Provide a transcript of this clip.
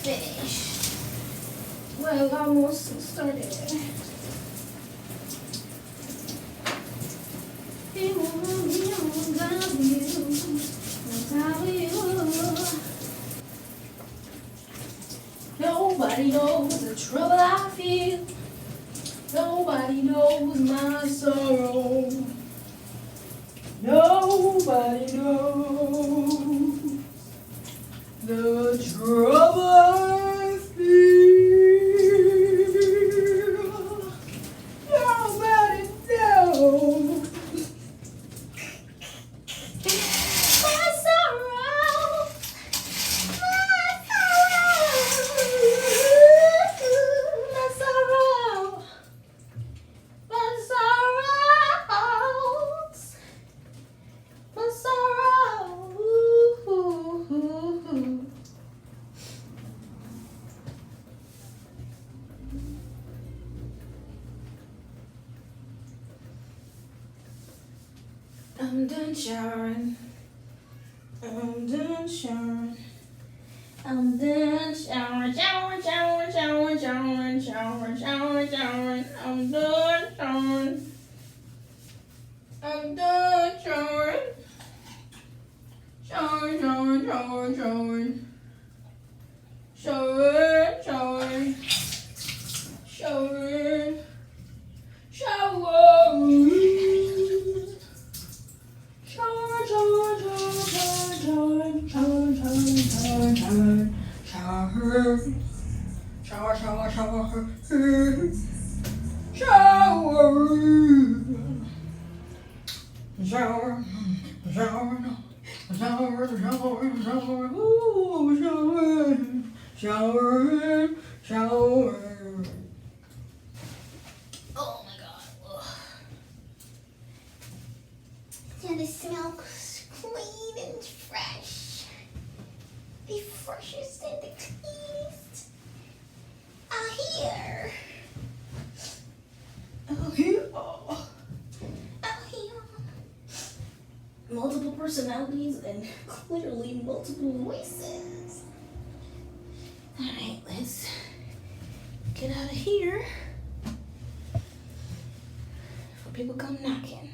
finished. Well, almost started. It won't be without you, without you. Nobody knows the trouble I feel. Nobody knows my sorrow. Nobody knows the trouble I feel. Nobody knows my sorrow. My sorrow. My sorrows. My sorrow. I'm done showering. I'm done showering. I'm done showering, showering, showering, showering, showering, showering, showering, showering. I'm done showering. I'm done showering. Showering, showering, showering, showering. Showering, showering. Showering. Showering. Shower, shower, shower, shower, shower, shower, shower, shower, shower, shower, shower, shower, shower, shower, shower, shower, ooh, shower, shower. Oh my God. Ugh. Yeah, they smell clean and fresh. The freshest and the cleanest out here. Out here. Out here. Multiple personalities and clearly multiple voices. Alright, let's get out of here before people come knocking.